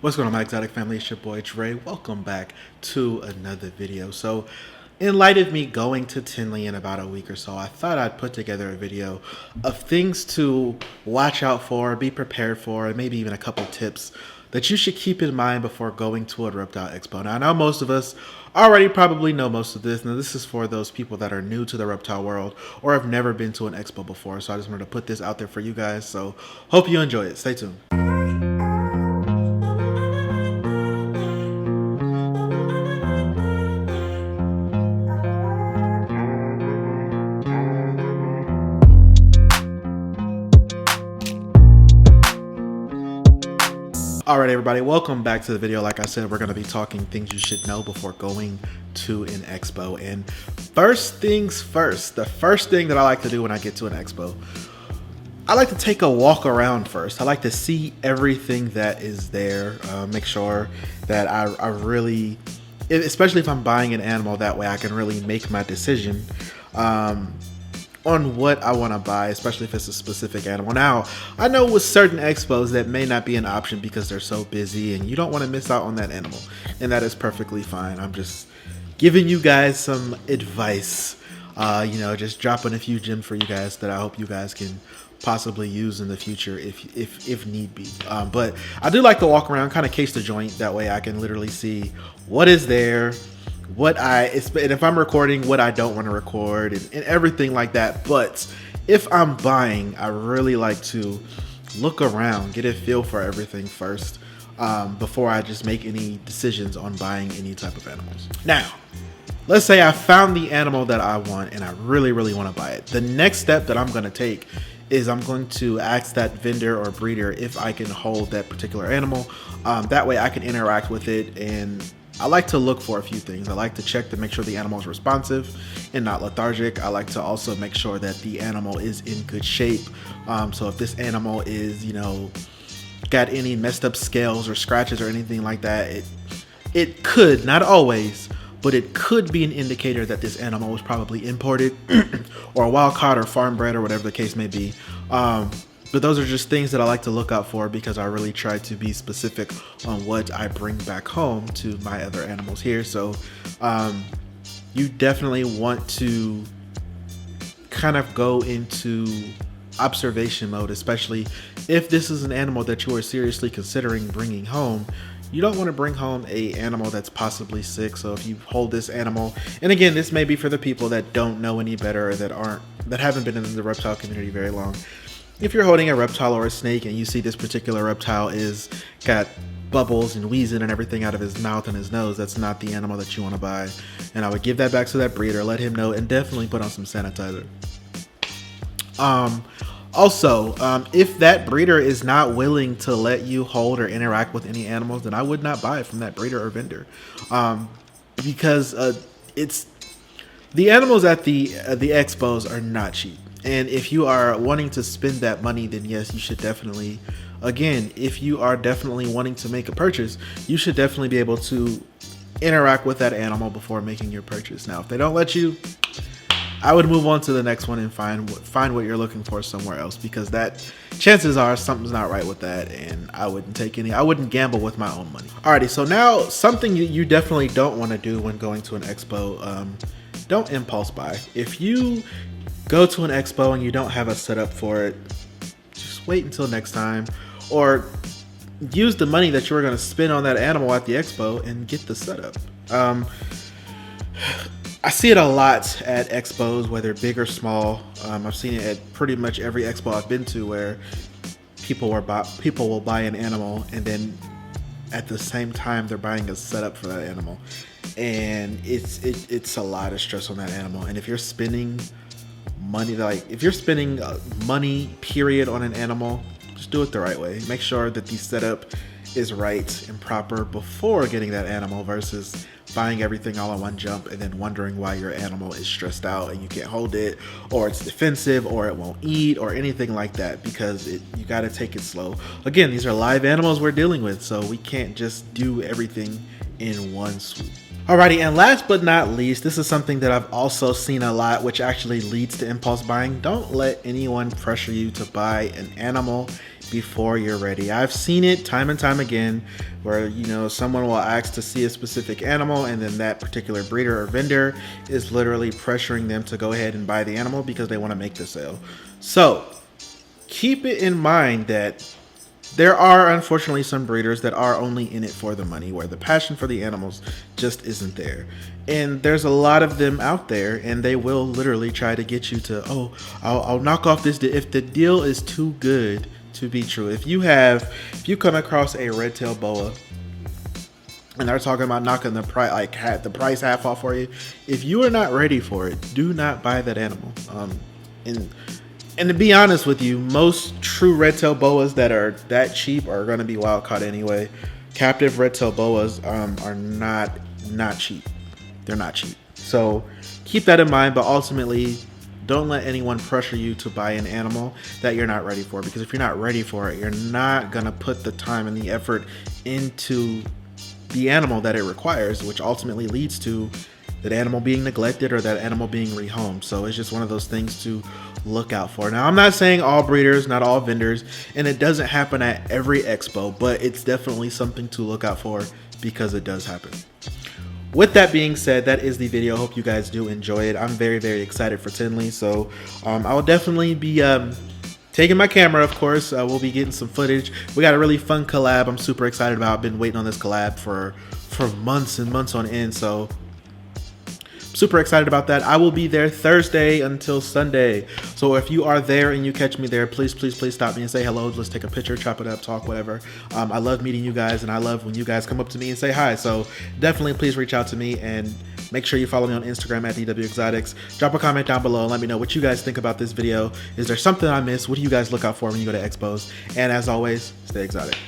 What's going on, my exotic family? It's your boy Dre. Welcome back to another video. So in light of me going to Tinley in about a week or so, I thought I'd put together a video of things to watch out for, be prepared for, and maybe even a couple tips that you should keep in mind before going to a reptile expo. Now, I know most of us already probably know most of this. Now, this is for those people that are new to the reptile world or have never been to an expo before. So I just wanted to put this out there for you guys. So hope you enjoy it. Stay tuned. Alright everybody, welcome back to the video. Like I said, we're going to be talking things you should know before going to an expo. And first things first, the first thing that I like to do when I get to an expo, I like to take a walk around first. I like to see everything that is there, make sure that I really, especially if I'm buying an animal, that way I can really make my decision on what I want to buy, especially if it's a specific animal. Now, I know with certain expos that may not be an option because they're so busy and you don't want to miss out on that animal, and that is perfectly fine. I'm just giving you guys some advice, just dropping a few gems for you guys that I hope you guys can possibly use in the future if need be. But I do like to walk around, kind of case the joint, that way I can literally see what is there, and if I'm recording, what I don't want to record, and everything like that. But if I'm buying, I really like to look around, get a feel for everything first, before I just make any decisions on buying any type of animals. Now, let's say I found the animal that I want and I really want to buy it. The next step that I'm going to take is I'm going to ask that vendor or breeder if I can hold that particular animal. That way I can interact with it, and I like to look for a few things. I like to check to make sure the animal is responsive and not lethargic. I like to also make sure that the animal is in good shape. So if this animal is, got any messed up scales or scratches or anything like that, it could, not always, but it could be an indicator that this animal was probably imported or wild caught or farm bred or whatever the case may be. But those are just things that I like to look out for because I really try to be specific on what I bring back home to my other animals here. So you definitely want to kind of go into observation mode, especially if this is an animal that you are seriously considering bringing home. You don't want to bring home a animal that's possibly sick. So if you hold this animal, and again, this may be for the people that don't know any better or that haven't been in the reptile community very long. If you're holding a reptile or a snake and you see this particular reptile is got bubbles and wheezing and everything out of his mouth and his nose, that's not the animal that you want to buy. And I would give that back to that breeder, let him know, and definitely put on some sanitizer. Also, if that breeder is not willing to let you hold or interact with any animals, then I would not buy it from that breeder or vendor, because it's the animals at the expos are not cheap. And if you are wanting to spend that money, then yes, you should definitely, again, if you are definitely wanting to make a purchase, you should definitely be able to interact with that animal before making your purchase. Now, if they don't let you, I would move on to the next one and find what you're looking for somewhere else, because that chances are something's not right with that, and I wouldn't gamble with my own money. Alrighty, so now something you definitely don't want to do when going to an expo, don't impulse buy. If you go to an expo and you don't have a setup for it, just wait until next time, or use the money that you were going to spend on that animal at the expo and get the setup. I see it a lot at expos, whether big or small. I've seen it at pretty much every expo I've been to, where people will buy an animal and then at the same time they're buying a setup for that animal, and it's a lot of stress on that animal. And if you're spending money period on an animal, just do it the right way. Make sure that the setup is right and proper before getting that animal, versus buying everything all in one jump and then wondering why your animal is stressed out and you can't hold it, or it's defensive, or it won't eat, or anything like that, because you got to take it slow. Again, these are live animals we're dealing with, so we can't just do everything in one swoop. Alrighty, and last but not least, this is something that I've also seen a lot, which actually leads to impulse buying. Don't let anyone pressure you to buy an animal before you're ready. I've seen it time and time again where, you know, someone will ask to see a specific animal and then that particular breeder or vendor is literally pressuring them to go ahead and buy the animal because they want to make the sale. So keep it in mind that there are unfortunately some breeders that are only in it for the money, where the passion for the animals just isn't there. And there's a lot of them out there, and they will literally try to get you to, oh, I'll knock off this if the deal is too good to be true. If you come across a red-tailed boa and they're talking about knocking the price, like the price half off for you, if you are not ready for it, do not buy that animal. And to be honest with you, most true red-tailed boas that are that cheap are going to be wild caught anyway. Captive red-tailed boas are not cheap. They're not cheap. So keep that in mind, but ultimately, don't let anyone pressure you to buy an animal that you're not ready for. Because if you're not ready for it, you're not going to put the time and the effort into the animal that it requires, which ultimately leads to that animal being neglected or that animal being rehomed. So it's just one of those things to look out for. Now, I'm not saying all breeders, not all vendors, and it doesn't happen at every expo, but it's definitely something to look out for because it does happen. With that being said, that is the video. Hope you guys do enjoy it. I'm very, very excited for Tinley, so I will definitely be taking my camera, of course. We'll be getting some footage. We got a really fun collab I'm super excited about. I've been waiting on this collab for months and months on end, so super excited about that. I will be there Thursday until Sunday. So if you are there and you catch me there, please stop me and say hello. Let's take a picture, chop it up, talk, whatever. I love meeting you guys, and I love when you guys come up to me and say hi. So definitely please reach out to me, and make sure you follow me on Instagram at DWExotics. Drop a comment down below and let me know what you guys think about this video. Is there something I missed? What do you guys look out for when you go to expos? And as always, stay exotic.